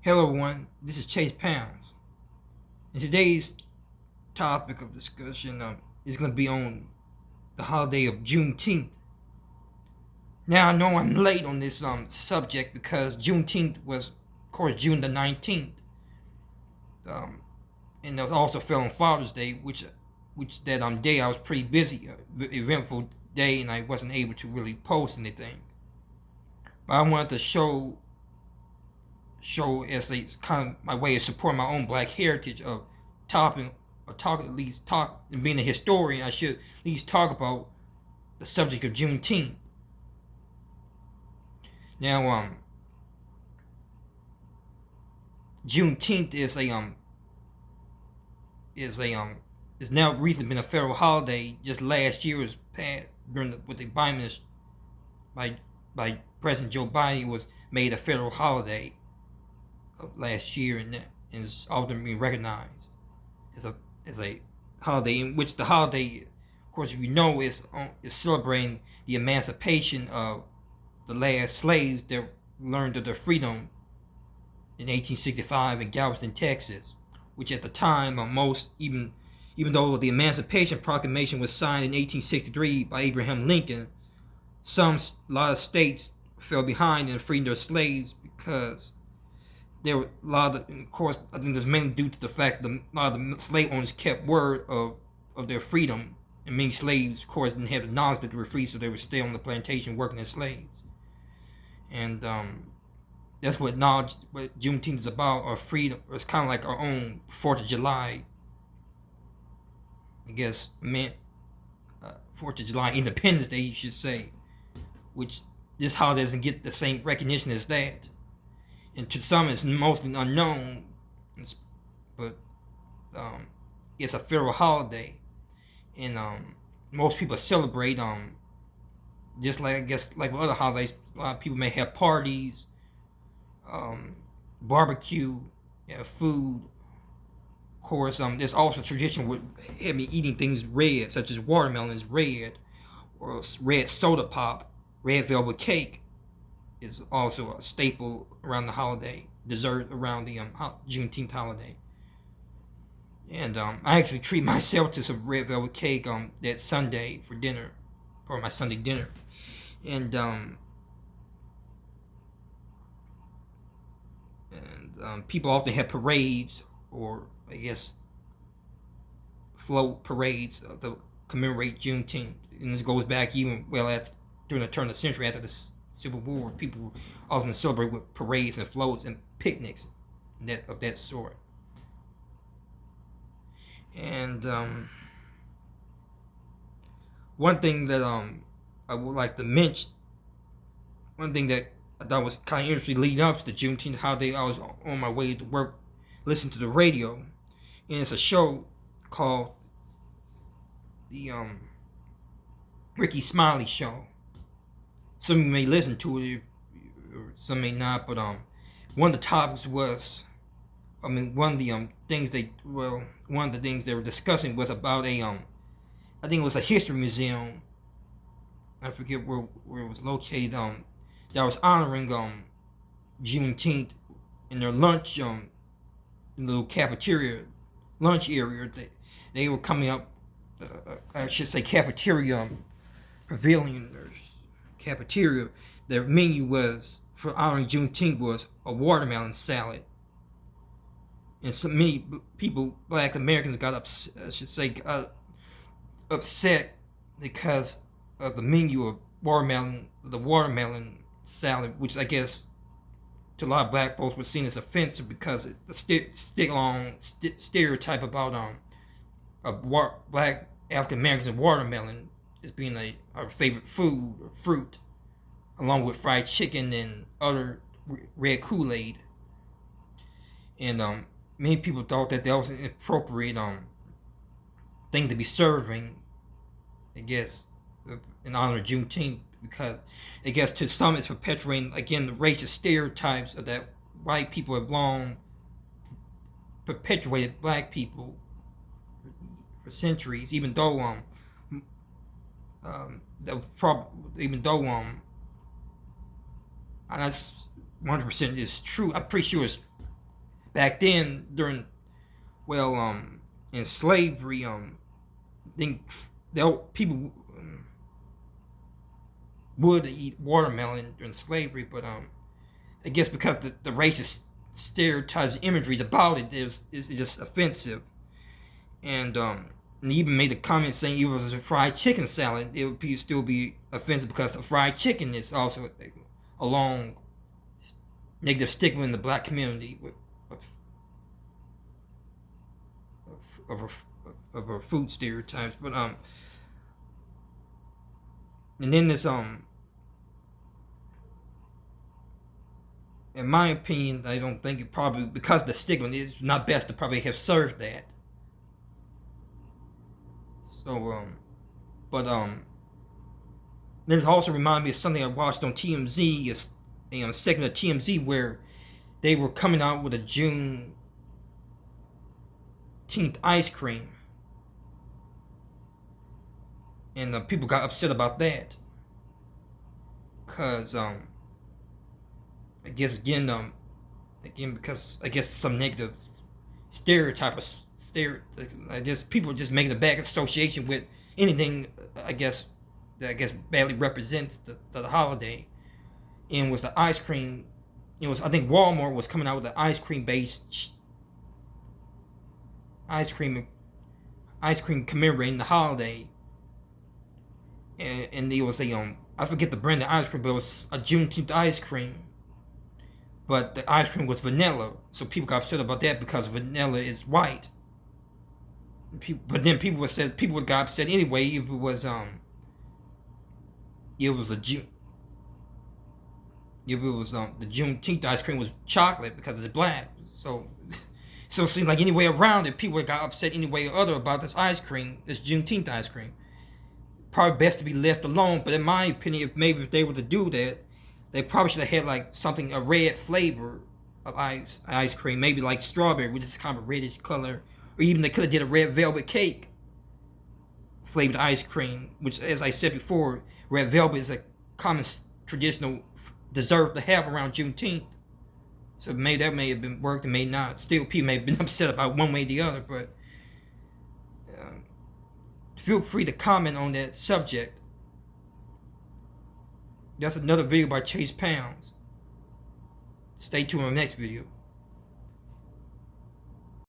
Hello everyone, this is Chase Pounds. And today's topic of discussion is going to be on the holiday of Juneteenth. Now I know I'm late on this subject because Juneteenth was, of course, June the 19th. And it also fell on Father's Day, which that day I was pretty busy, eventful day, and I wasn't able to really post anything. But I wanted to show as a kind of my way of supporting my own black heritage of and being a historian, I should at least talk about the subject of Juneteenth. Now, Juneteenth is now recently been a federal holiday. Just last year was passed with the Biden by President Joe Biden. It was made a federal holiday of last year, and is often being recognized as a holiday, in which the holiday, of course, is celebrating the emancipation of the last slaves that learned of their freedom in 1865 in Galveston, Texas, which at the time even though the Emancipation Proclamation was signed in 1863 by Abraham Lincoln, a lot of states fell behind in freeing their slaves because there were a lot of course, I think there's mainly due to the fact that a lot of the slave owners kept word of their freedom, and many slaves, of course, didn't have the knowledge that they were free, so they would stay on the plantation working as slaves. And that's what Juneteenth is about, our freedom. It's kind of like our own 4th of July, I guess, meant 4th of July, Independence Day, you should say, which this holiday doesn't get the same recognition as that. And to some, it's mostly unknown, but it's a federal holiday, and most people celebrate. Just like, I guess, like with other holidays, a lot of people may have parties, barbecue, food. Of course, there's also a tradition with having eating things red, such as watermelon is red, or red soda pop, red velvet cake is also a staple around the holiday, dessert around the Juneteenth holiday. And I actually treat myself to some red velvet cake that Sunday for dinner, for my Sunday dinner. And people often have parades, or I guess float parades to commemorate Juneteenth. And this goes back even during the turn of the century after the Civil War. People often celebrate with parades and floats and picnics of that sort. And one thing that I would like to mention, one thing that I thought was kind of interesting leading up to the Juneteenth holiday, I was on my way to work, listening to the radio, and it's a show called the Ricky Smiley Show. Some of you may listen to it, or some may not, but one of the topics was, one of the things they were discussing was about I think it was a history museum. I forget where it was located. That was honoring Juneteenth in their lunch in the little cafeteria, lunch area. They were coming up, I should say cafeteria pavilion or cafeteria. Their menu was for honoring Juneteenth was a watermelon salad. And so many people, Black Americans, got upset because of the menu of the watermelon salad, which I guess to a lot of Black folks was seen as offensive because the stereotype about Black African Americans and watermelon as being our favorite food or fruit, along with fried chicken and other red Kool-Aid. And many people thought that was an inappropriate thing to be serving, I guess, in honor of Juneteenth, because I guess to some it's perpetuating, again, the racist stereotypes of that white people have long perpetuated Black people for centuries, even though that's 100% is true. I'm pretty sure it's back then during in slavery, think people would eat watermelon during slavery, but I guess because the racist stereotypes, imageries about it is just offensive, and he even made a comment saying it was a fried chicken salad. It would still be offensive because the fried chicken is also a long negative stigma in the black community of our food stereotypes. But and then this in my opinion, I don't think it probably, because of the stigma, it's not best to probably have served that. So but this also reminded me of something I watched on TMZ, a segment of TMZ where they were coming out with a Juneteenth ice cream, and people got upset about that, cause I guess again because I guess some negative stereotype I guess people just making a bad association with anything that badly represents the holiday, and was the ice cream. It was, I think Walmart was coming out with the ice cream commemorating the holiday, and it was I forget the brand of ice cream, but it was a Juneteenth ice cream. But the ice cream was vanilla, so people got upset about that because vanilla is white. But then people got upset anyway if it was the Juneteenth ice cream was chocolate because it's black. So it seems like any way around it, people got upset any way or other about this ice cream, this Juneteenth ice cream. Probably best to be left alone. But in my opinion, if they were to do that, they probably should have had like a red flavor of ice cream, maybe like strawberry, which is kind of a reddish color, or even they could have did a red velvet cake flavored ice cream, which, as I said before, red velvet is a common traditional dessert to have around Juneteenth. So that may have been worked and may not. Still, people may have been upset about one way or the other, but feel free to comment on that subject. That's another video by Chase Pounds. Stay tuned on the next video.